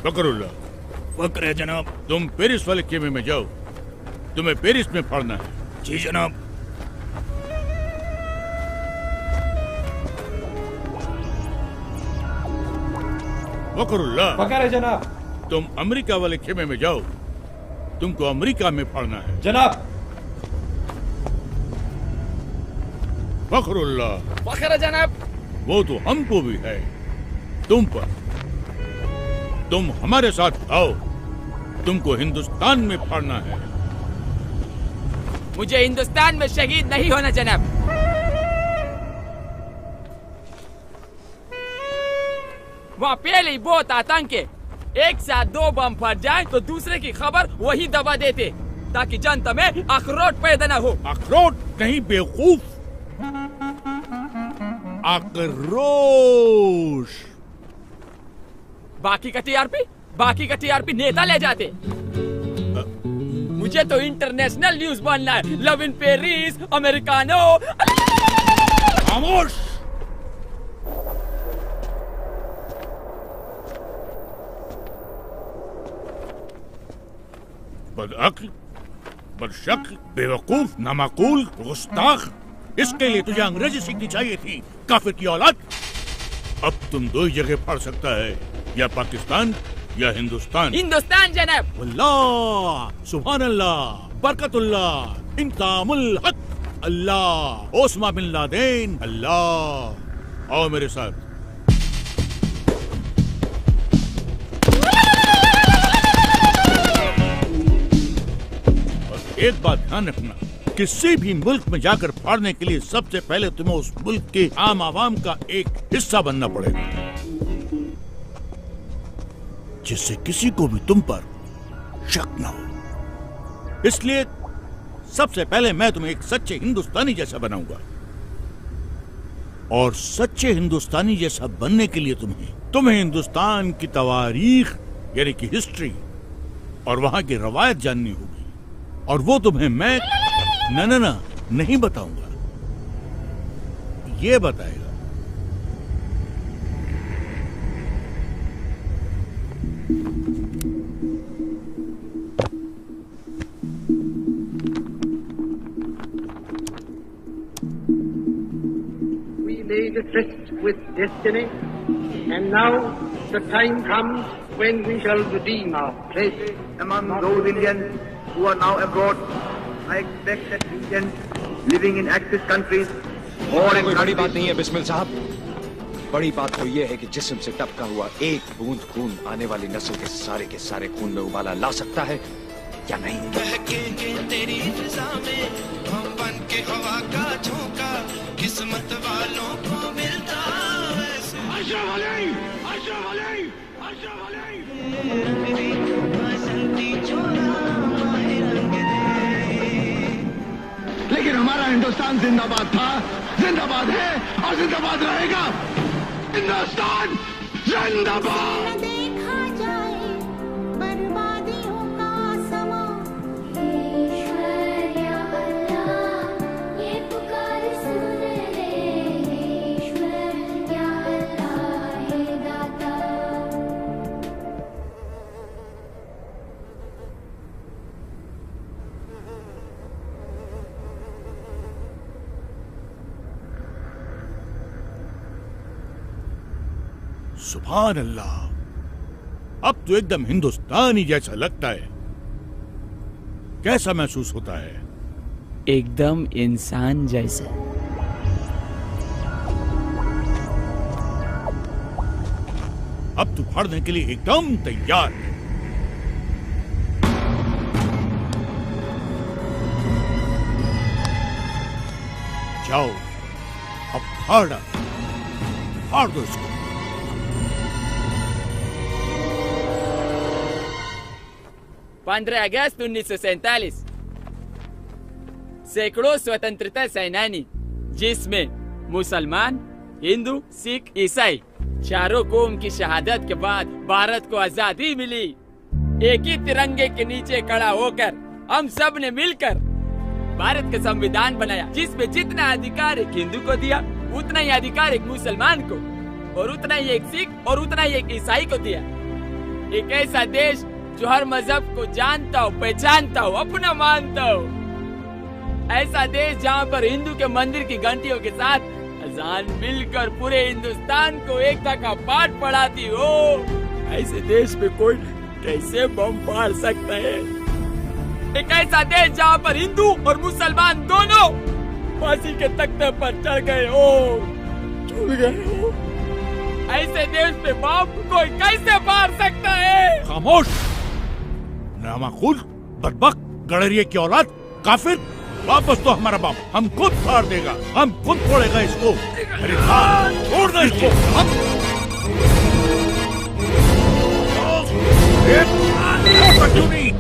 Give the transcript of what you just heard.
फकरुल्लाह। फक्र है जनाब। तुम पेरिस वाले खेमे में जाओ, तुम्हें पेरिस में फाड़ना है। जी जनाब। फकरुल्लाह। फकर है जनाब। तुम अमेरिका वाले खेमे में जाओ, तुमको अमेरिका में फाड़ना है। जनाब। फखरुल्लाह। फखर है जनाब। वो तो हमको भी है तुम पर। तुम हमारे साथ आओ, तुमको हिंदुस्तान में फाड़ना है। मुझे हिंदुस्तान में शहीद नहीं होना जनाब। वहाँ पहले ही बहुत आतंक है। एक साथ 2 बम फट जाए तो दूसरे की खबर वही दबा देते, ताकि जनता में अखरोट पैदा न हो। अखरोट नहीं बेवकूफ, आक्रोश। बाकी का टीआरपी नेता ले जाते। मुझे तो इंटरनेशनल न्यूज बनना है। Love in Paris, americano. खामोश। बदअक्ल, बदशक्ल, बेवकूफ, नामाकूल, गुस्ताख। इसके लिए तुझे अंग्रेजी सीखनी चाहिए थी, काफिर की औलाद। अब तुम 2 ही जगह पढ़ सकता है, या पाकिस्तान या हिंदुस्तान। हिंदुस्तान जनाब। अल्लाह, सुभान अल्लाह, बरकतुल्लाह, इंतामुल हक, अल्लाह, ओस्मा बिन लादेन, अल्लाह। आओ मेरे साथ। और एक बात ध्यान रखना, किसी भी मुल्क में जाकर फाड़ने के लिए सबसे पहले तुम्हें उस मुल्क के आम आवाम का एक हिस्सा बनना पड़ेगा, जिससे किसी को भी तुम पर शक न हो। इसलिए सबसे पहले मैं तुम्हें एक सच्चे हिंदुस्तानी जैसा बनाऊंगा, और सच्चे हिंदुस्तानी जैसा बनने के लिए तुम्हें हिंदुस्तान की तवारीख यानी कि हिस्ट्री और वहां की रवायत जाननी होगी, और वो तुम्हें मैं ना नहीं बताऊंगा, ये बताएगा। We made a tryst with destiny, and now the time comes when we shall redeem our pledge. Among those Indians who are now abroad, I expect that Indians living in Axis countries or in कोई बड़ी बात नहीं है बिस्मिल साहब। बड़ी बात तो ये है कि जिस्म से टपका हुआ एक बूंद खून आने वाली नस्ल के सारे खून में उबाला ला सकता है या नहीं। बहकेंगे तेरी फिजा में हम बन के हवा का झोंका, किस्मत वालों को मिलता वैसे। लेकिन हमारा हिंदुस्तान जिंदाबाद था, जिंदाबाद है और जिंदाबाद रहेगा। हिंदुस्तान जिंदाबाद। देखा जाए बर्बादियों का समा, ईश्वर या अल्लाह ये पुकार सुन ले, ईश्वर या अल्लाह हे दाता। सुभान अल्लाह, अब तो एकदम हिंदुस्तानी जैसा लगता है। कैसा महसूस होता है? एकदम इंसान जैसा। अब तू फाड़ने के लिए एकदम तैयार है। जाओ, अब फाड़ दो इसको। 15 अगस्त 1947 सैकड़ों स्वतंत्रता सेनानी, जिसमें मुसलमान, हिंदू, सिख, ईसाई चारों कौम की शहादत के बाद भारत को आजादी मिली। एक ही तिरंगे के नीचे खड़ा होकर हम सब ने मिलकर भारत का संविधान बनाया, जिसमें जितना अधिकार एक हिंदू को दिया, उतना ही अधिकार एक मुसलमान को, और उतना ही एक सिख और उतना ही एक ईसाई को दिया। एक ऐसा देश जो हर मजहब को जानता हो, पहचानता हो, अपना मानता हो। ऐसा देश जहाँ पर हिंदू के मंदिर की घंटियों के साथ अजान मिलकर पूरे हिंदुस्तान को एकता का पाठ पढ़ाती हो। ऐसे देश पे कोई कैसे बम फाड़ सकता है? एक ऐसा देश जहाँ पर हिंदू और मुसलमान दोनों फांसी के तख्ते पर चढ़ गए हो, झूल गए हो। ऐसे देश पे बम कोई कैसे फाड़ सकता है? खामोश, नामाकुल, बदबख्त, गड़रिये की औलाद, काफिर। वापस तो हमारा बम हम खुद फाड़ देगा, हम खुद फोड़ेगा इसको। अरे हाँ, छोड़ दो इसको। क्यों नहीं?